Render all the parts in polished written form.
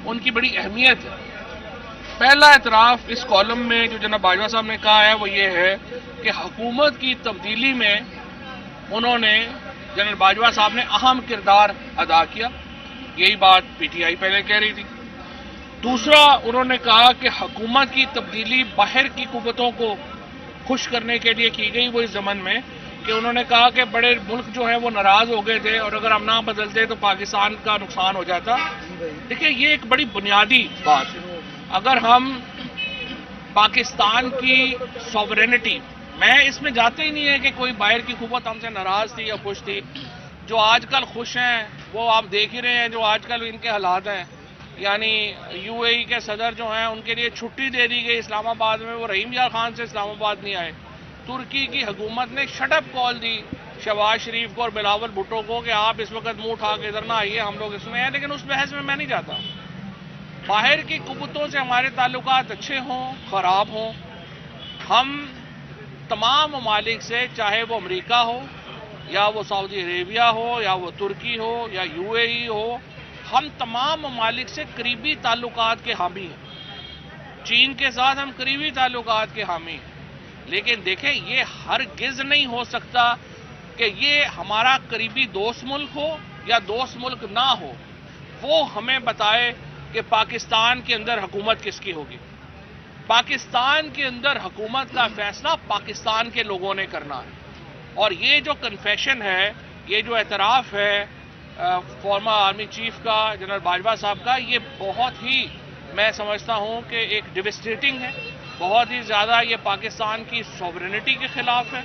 ان کی بڑی اہمیت ہے۔ پہلا اعتراف اس کالم میں جو جناب باجوہ صاحب نے کہا ہے وہ یہ ہے کہ حکومت کی تبدیلی میں انہوں نے جنرل باجوہ صاحب نے اہم کردار ادا کیا، یہی بات پی ٹی آئی پہلے کہہ رہی تھی۔ دوسرا انہوں نے کہا کہ حکومت کی تبدیلی باہر کی قوتوں کو خوش کرنے کے لیے کی گئی، وہ اس زمن میں کہ انہوں نے کہا کہ بڑے ملک جو ہیں وہ ناراض ہو گئے تھے اور اگر ہم نہ بدلتے تو پاکستان کا نقصان ہو جاتا۔ دیکھیں یہ ایک بڑی بنیادی بات ہے۔ اگر ہم پاکستان کی سوورینٹی، میں اس میں جاتے ہی نہیں ہے کہ کوئی باہر کی قوت ہم سے ناراض تھی یا خوش تھی، جو آج کل خوش ہیں وہ آپ دیکھ ہی رہے ہیں جو آج کل ان کے حالات ہیں، یعنی یو اے ای کے صدر جو ہیں ان کے لیے چھٹی دے دی گئی اسلام آباد میں، وہ رحیم یار خان سے اسلام آباد نہیں آئے۔ ترکی کی حکومت نے شٹ اپ کال دی شہباز شریف کو اور بلاول بھٹو کو کہ آپ اس وقت منہ اٹھا کے ادھر نہ آئیے، ہم لوگ اس میں ہیں، لیکن اس بحث میں نہیں جاتا۔ باہر کی قوتوں سے ہمارے تعلقات اچھے ہوں خراب ہوں، ہم تمام ممالک سے، چاہے وہ امریکہ ہو یا وہ سعودی عربیہ ہو یا وہ ترکی ہو یا یو اے ای ہو، ہم تمام ممالک سے قریبی تعلقات کے حامی ہیں۔ چین کے ساتھ ہم قریبی تعلقات کے حامی ہیں، لیکن دیکھیں یہ ہرگز نہیں ہو سکتا کہ یہ ہمارا قریبی دوست ملک ہو یا دوست ملک نہ ہو، وہ ہمیں بتائے کہ پاکستان کے اندر حکومت کس کی ہوگی۔ پاکستان کے اندر حکومت کا فیصلہ پاکستان کے لوگوں نے کرنا ہے، اور یہ جو کنفیشن ہے، یہ جو اعتراف ہے فارمر آرمی چیف کا جنرل باجوہ صاحب کا، یہ بہت ہی میں سمجھتا ہوں کہ ایک ڈیوسٹیٹنگ ہے، بہت ہی زیادہ یہ پاکستان کی سوورینٹی کے خلاف ہے،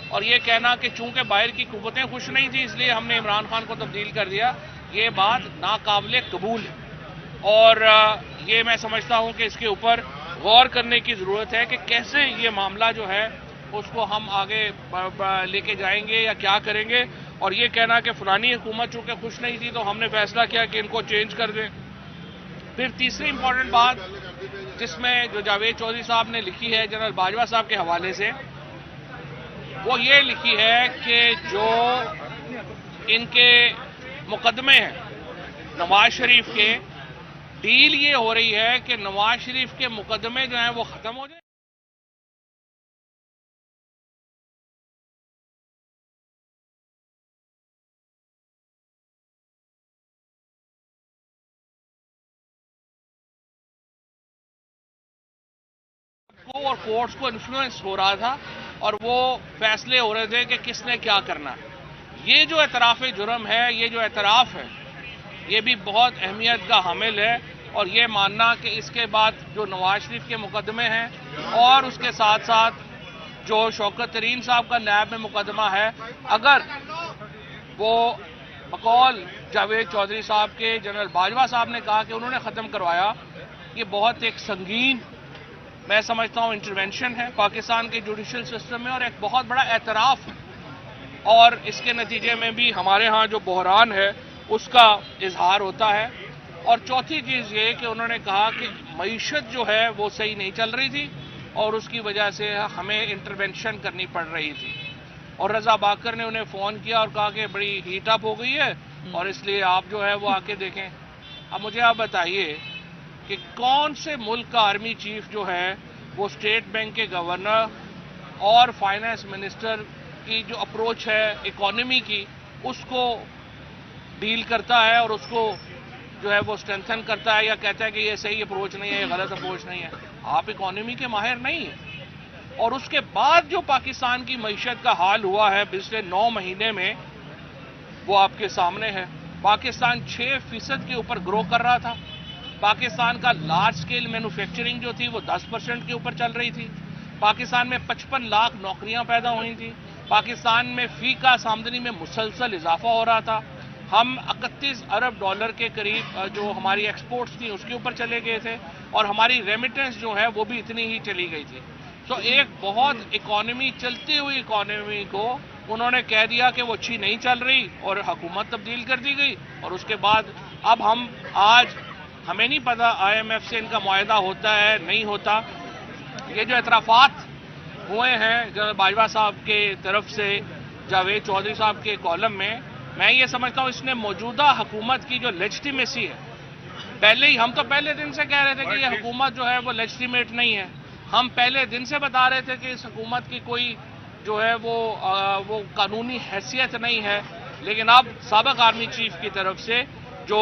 اور یہ کہنا کہ چونکہ باہر کی قوتیں خوش نہیں تھیں اس لیے ہم نے عمران خان کو تبدیل کر دیا، یہ بات ناقابل قبول ہے، اور یہ میں سمجھتا ہوں کہ اس کے اوپر غور کرنے کی ضرورت ہے کہ کیسے یہ معاملہ جو ہے اس کو ہم آگے لے کے جائیں گے یا کیا کریں گے، اور یہ کہنا کہ فلانی حکومت چونکہ خوش نہیں تھی تو ہم نے فیصلہ کیا کہ ان کو چینج کر دیں۔ پھر تیسری امپورٹنٹ بات جس میں جو جاوید چودھری صاحب نے لکھی ہے جنرل باجوہ صاحب کے حوالے سے، وہ یہ لکھی ہے کہ جو ان کے مقدمے ہیں نواز شریف کے، ڈیل یہ ہو رہی ہے کہ نواز شریف کے مقدمے جو ہیں وہ ختم ہو جائیں، اور کورٹس کو انفلوئنس ہو رہا تھا اور وہ فیصلے ہو رہے تھے کہ کس نے کیا کرنا ہے۔ یہ جو اعتراف جرم ہے، یہ جو اعتراف ہے، یہ بھی بہت اہمیت کا حامل ہے، اور یہ ماننا کہ اس کے بعد جو نواز شریف کے مقدمے ہیں اور اس کے ساتھ ساتھ جو شوکت ترین صاحب کا نیب میں مقدمہ ہے، اگر وہ بقول جاوید چودھری صاحب کے جنرل باجوہ صاحب نے کہا کہ انہوں نے ختم کروایا، یہ بہت ایک سنگین میں سمجھتا ہوں انٹرونشن ہے پاکستان کے جوڈیشل سسٹم میں، اور ایک بہت بڑا اعتراف ہے، اور اس کے نتیجے میں بھی ہمارے ہاں جو بحران ہے اس کا اظہار ہوتا ہے۔ اور چوتھی چیز یہ کہ انہوں نے کہا کہ معیشت جو ہے وہ صحیح نہیں چل رہی تھی اور اس کی وجہ سے ہمیں انٹرونشن کرنی پڑ رہی تھی، اور رضا باکر نے انہیں فون کیا اور کہا کہ بڑی ہیٹ اپ ہو گئی ہے اور اس لیے آپ جو ہے وہ آ کے دیکھیں۔ اب مجھے آپ بتائیے کہ کون سے ملک کا آرمی چیف جو ہے وہ اسٹیٹ بینک کے گورنر اور فائنانس منسٹر کی جو اپروچ ہے اکانومی کی اس کو ڈیل کرتا ہے اور اس کو جو ہے وہ اسٹرینتھن کرتا ہے یا کہتا ہے کہ یہ صحیح اپروچ نہیں ہے، یہ غلط اپروچ نہیں ہے؟ آپ اکانومی کے ماہر نہیں ہیں۔ اور اس کے بعد جو پاکستان کی معیشت کا حال ہوا ہے پچھلے 9 مہینے میں وہ آپ کے سامنے ہے۔ پاکستان 6% کے اوپر گرو کر رہا تھا، پاکستان کا لارج سکیل مینوفیکچرنگ جو تھی وہ 10% کے اوپر چل رہی تھی، پاکستان میں 55 لاکھ نوکریاں پیدا ہوئی تھیں، پاکستان میں فی کا آمدنی میں مسلسل اضافہ ہو رہا تھا، ہم 31 ارب ڈالر کے قریب جو ہماری ایکسپورٹس تھیں اس کے اوپر چلے گئے تھے، اور ہماری ریمیٹنس جو ہے وہ بھی اتنی ہی چلی گئی تھی۔ تو ایک بہت اکانومی چلتی ہوئی اکانومی کو انہوں نے کہہ دیا کہ وہ اچھی نہیں چل رہی اور حکومت تبدیل کر دی گئی، اور اس کے بعد اب آج ہمیں نہیں پتا آئی ایم ایف سے ان کا معاہدہ ہوتا ہے نہیں ہوتا۔ یہ جو اعترافات ہوئے ہیں جنرل باجوہ صاحب کے طرف سے جاوید چودھری صاحب کے کالم میں یہ سمجھتا ہوں اس نے موجودہ حکومت کی جو لیجٹیمیسی ہے پہلے ہی ہم تو پہلے دن سے کہہ رہے تھے کہ یہ حکومت جو ہے وہ لیجٹیمیٹ نہیں ہے. ہم پہلے دن سے بتا رہے تھے کہ اس حکومت کی کوئی جو ہے وہ قانونی حیثیت نہیں ہے. لیکن اب سابق آرمی چیف کی طرف سے جو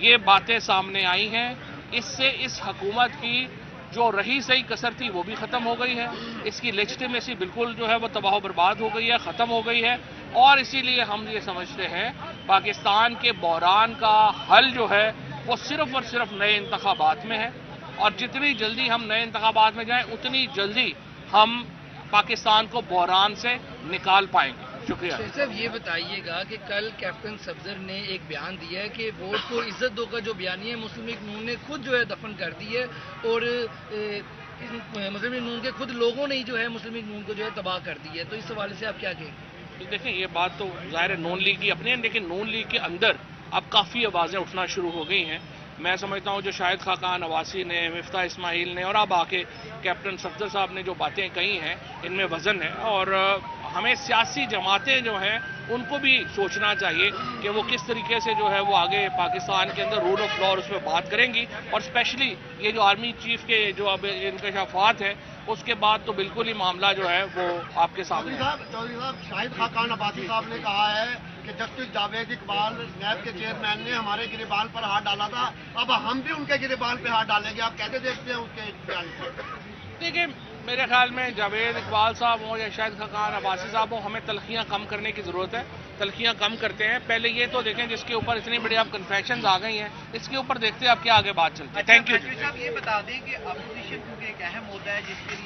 یہ باتیں سامنے آئی ہیں، اس سے اس حکومت کی جو رہی صحیح کسر تھی وہ بھی ختم ہو گئی ہے. اس کی لیجٹیمیسی بالکل جو ہے وہ تباہ و برباد ہو گئی ہے، ختم ہو گئی ہے. اور اسی لیے ہم یہ سمجھتے ہیں پاکستان کے بحران کا حل جو ہے وہ صرف اور صرف نئے انتخابات میں ہے. اور جتنی جلدی ہم نئے انتخابات میں جائیں اتنی جلدی ہم پاکستان کو بحران سے نکال پائیں گے. شکریہ. صاحب یہ بتائیے گا کہ کل کیپٹن صفدر نے ایک بیان دیا ہے کہ ووٹ کو عزت دو کا جو بیانیہ ہے مسلم لیگ نون نے خود جو ہے دفن کر دی ہے، اور مسلم لیگ نون کے خود لوگوں نے ہی جو ہے مسلم لیگ نون کو جو ہے تباہ کر دی ہے. تو اس حوالے سے آپ کیا کہیں گے؟ دیکھیں یہ بات تو ظاہر ہے نون لیگ کی اپنی ہے، لیکن نون لیگ کے اندر اب کافی آوازیں اٹھنا شروع ہو گئی ہیں. میں سمجھتا ہوں جو شاہد خاقان عواسی نے، مفتاح اسماعیل نے، اور اب آ کے کیپٹن صفدر صاحب نے جو باتیں کہی ہیں ان میں وزن ہے. اور ہمیں سیاسی جماعتیں جو ہیں ان کو بھی سوچنا چاہیے کہ وہ کس طریقے سے جو ہے وہ آگے پاکستان کے اندر رول آف لا اور اس پہ بات کریں گی. اور اسپیشلی یہ جو آرمی چیف کے جو اب انکشافات ہیں اس کے بعد تو بالکل ہی معاملہ جو ہے وہ آپ کے سامنے ہے. چودھری صاحب، شاہد خاقان عباسی صاحب نے کہا ہے کہ جسٹس جاوید اقبال نیب کے چیئرمین نے ہمارے گریبان پر ہاتھ ڈالا تھا، اب ہم بھی ان کے گریبان پہ ہاتھ ڈالیں گے. آپ کیسے دیکھتے ہیں اس کے بیان کو؟ دیکھیں میرے خیال میں جاوید اقبال صاحب ہوں یا شاہد خاقان عباسی صاحب ہوں، ہمیں تلخیاں کم کرنے کی ضرورت ہے. تلخیاں کم کرتے ہیں. پہلے یہ تو دیکھیں جس کے اوپر اتنی بڑی اب کنفیشنز آ گئی ہیں، اس کے اوپر دیکھتے ہیں اب کیا آگے بات چلتی ہے. Thank you. صاحب یہ بتا دیں کہ اپوزیشن کیونکہ ایک اہم ہوتا ہے جس کے لیے